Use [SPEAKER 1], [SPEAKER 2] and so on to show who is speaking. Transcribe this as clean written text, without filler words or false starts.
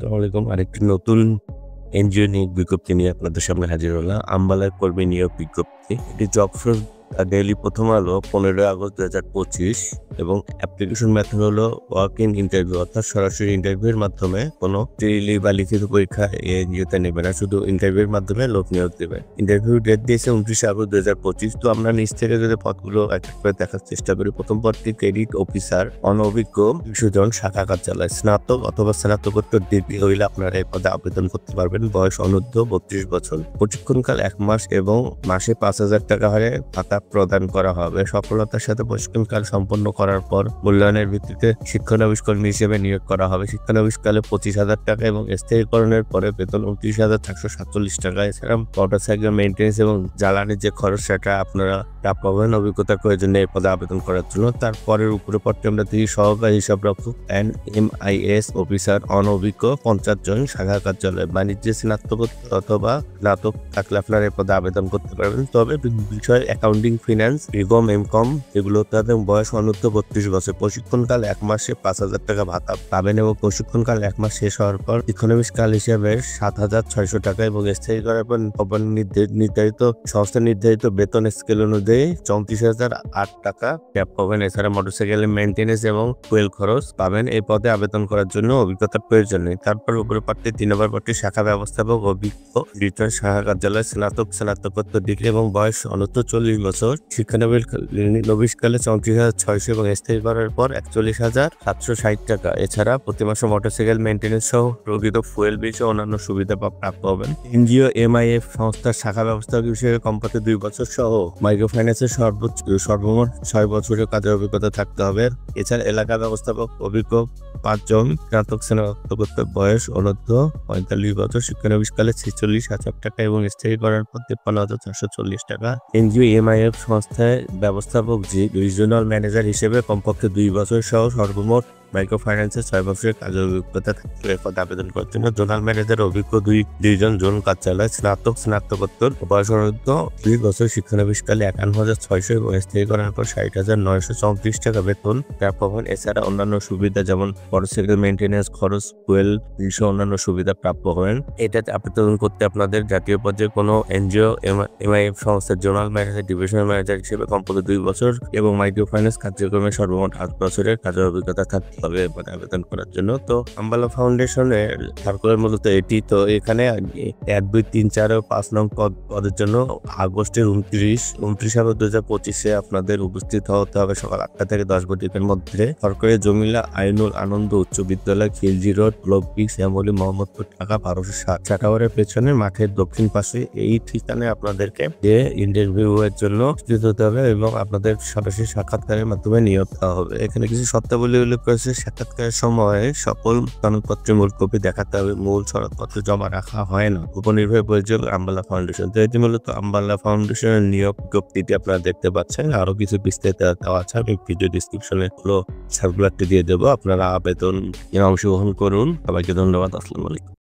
[SPEAKER 1] আসসালামু আলাইকুম। আরেকটি নতুন এনজিও নিয়োগ বিজ্ঞপ্তি নিয়ে আপনাদের সামনে হাজির হলাম। আম্বালার কর্মী নিয়োগ বিজ্ঞপ্তি। এটি জবসোর্স ডেইলি প্রথম আলো 15 আগস্ট 2025 এবং অ্যাপ্লিকেশন মেথড হলো ওয়াক ইন ইন্টারভিউ, অর্থাৎ সরাসরি ইন্টারভিউর মাধ্যমে কোনো প্রিলি বা লিখিত পরীক্ষা এনজিওতে নেবে না, শুধু ইন্টারভিউর মাধ্যমে লোক নিয়োগ দেবে। ইন্টারভিউ ডেট দিয়েছে 29 আগস্ট 2025। তো আমরা নিচ থেকে যদি পদগুলো এক এক করে দেখার চেষ্টা করি। প্রথম পদটি ক্রেডিট অফিসার, অনভিজ্ঞ 200 জন, শাখা কার্যালয়, স্নাতক অথবা স্নাতকোত্তর ডিগ্রি হইলে আপনারা এই পদে আবেদন করতে পারবেন। বয়স অনূর্ধ্ব 32 বছর। প্রশিক্ষণকাল 1 মাস এবং মাসে 5,000 টাকা হারে ভাতা প্রদান করা হবে। সফলতার সাথে প্রশিক্ষণকাল সম্পন্ন করার পর মূল্যায়নের ভিত্তিতে শিক্ষানবিশকর্মী হিসেবে নিয়োগ করা হবে। শিক্ষানবিশকালে 25,000 টাকা এবং স্থায়ীকরণের পরে বেতন 29,447 টাকা। এছাড়া মোটরসাইকেল মেইনটেন্স এবং জ্বালানির যে খরচ সেটা আপনারা প্রাপ্য হবেন। অভিজ্ঞতার প্রয়োজনে এই পদে আবেদন করার জন্য। তারপরের উপরে পদটি আমরা দেখি সহকারী হিসাবরক্ষক অ্যান্ড MIS অফিসার, অনভিজ্ঞ 50 জন, শাখা কার্যালয়। বাণিজ্যে স্নাতকোত্তর অথবা স্নাতক থাকলে আপনারা এই পদে আবেদন করতে পারবেন। তবে বিষয় অ্যাকাউন্টিং, ফিন্যান্স, বিকম, এমকম এগুলো তাদের বয়স অনূর্ধ্ব 32 বছর। প্রশিক্ষণকাল 1 মাসে 5,000 টাকা ভাতা পাবেন এবং প্রশিক্ষণকাল 1 মাস শেষ হওয়ার পর শিক্ষানবিশকাল হিসেবে 7,600 টাকা এবং স্থায়ী করার পর নির্ধারিত সংস্থা নির্ধারিত বেতন স্কেল অনুযায়ী 34,008 টাকা ট্যাপ পাবেন। এছাড়া মোটরসাইকেলের মেইনটেনেন্স এবং ফুয়েল খরচ পাবেন। এই পদে আবেদন করার জন্য অভিজ্ঞতার প্রয়োজন নেই। তারপর উপরে পাঠটি 3 নম্বর পাঠটি শাখা ব্যবস্থাপক, অভিজ্ঞ 2 শাখা কার্যালয়, স্নাতক, স্নাতকোত্তর ডিগ্রি এবং বয়স অনূর্ধ্ব 40 বছর। শিক্ষানবিশকালে 34,600 এবং স্থায়ী করার পর 41,760 টাকা। এছাড়া প্রতি মাসে মোটরসাইকেল মেইনটেনেন্স সহ প্রকৃত ফুয়েল বিল সহ অন্যান্য সুবিধা প্রাপ্ত হবেন। এনজিও MIF সংস্থার শাখা ব্যবস্থাপক হিসেবে কমপক্ষে 2 বছর সহ মাইক্রো ফাইন্যান্সের সর্বমোট 6 বছরের কাজের অভিজ্ঞতা থাকতে হবে। এছাড়া এলাকা ব্যবস্থাপক অভিজ্ঞ 5 জন, স্নাতক, স্নাতকোত্তর, বয়স অনূর্ধ্ব 45 বছর। শিক্ষানবিশকালে 46,000 টাকা এবং স্থায়ী করার পর 53,440 টাকা। এনজিও MIF সংস্থায় ব্যবস্থাপক রিজিওনাল ম্যানেজার হিসেবে কমপক্ষে 2 বছর সহ সর্বমোট মাইক্রো ফাইন্যান্সের 6 বছরের কাজের অভিজ্ঞতা থাকলে এই পদে আবেদন করার জন্য। জোনাল ম্যানেজার অভিজ্ঞ 2 জন, জোন কার্যালয়, স্নাতক, স্নাতকোত্তর, বয়স অনূর্ধ্ব 20 বছর। শিক্ষানবিশকালে 51,600 এবং স্থায়ী করার পর 60,934 টাকা বেতন প্রাপ্য হবেন। এছাড়া অন্যান্য সুবিধা যেমন মোটরসাইকেল মেইনটেনেন্স খরচ, ফুয়েল বিল সহ অন্যান্য সুবিধা প্রাপ্য হবেন। এটাতে আবেদন করতে আপনাদের জাতীয় পর্যায়ে কোনো এনজিও MIF সংস্থার জোনাল ম্যানেজার, ডিভিশনাল ম্যানেজার হিসেবে কমপক্ষে 2 বছর এবং মাইক্রো ফাইন্যান্স কার্যক্রমে সর্বমোট 8 বছরের কাজের অভিজ্ঞতা থাকতে হবে আবেদন করার জন্য। তো আম্বালা ফাউন্ডেশনের সার্কুলার মূলত এটি। তো এখানে 1, 2, 3, 4 ও 5 নং পদের জন্য আগস্টের 29 আগস্ট 2025 আপনাদের উপস্থিত হতে হবে সকাল 8টা থেকে 10 ঘটিকার মধ্যে। সরকারি জমিলা আইনুল আনন্দ উচ্চ বিদ্যালয়, খিলজি রোড, ব্লক-B, শ্যামলী, মোহাম্মদপুর, ঢাকা 1260। টাওয়ারের পেছনে মাঠের দক্ষিণ পাশে এই ঠিকানায় আপনাদেরকে ইন্টারভিউ এর জন্য উপস্থিত হতে হবে এবং আপনাদের সরাসরি সাক্ষাৎকারের মাধ্যমে নিয়োগ দেওয়া হবে। এখানে কিছু শর্তাবলী উল্লেখ করেছে। সাক্ষাৎকারের সময় সকল সনদপত্রের মূল কপি দেখাতে হবে। মূল সনদপত্র জমা রাখা হয় না। উপনির্ভর পরিচালক আম্বালা ফাউন্ডেশন। তো এটি মূলত আম্বালা ফাউন্ডেশনের নিয়োগ বিজ্ঞপ্তিটি আপনারা দেখতে পাচ্ছেন। আরো কিছু বিস্তারিত দেওয়া আছে, আমি ভিডিও ডিসক্রিপশনে সার্কুলারটি দিয়ে দেবো। আপনারা আবেদন অংশগ্রহণ করুন। সবাইকে ধন্যবাদ। আসসালামু আলাইকুম।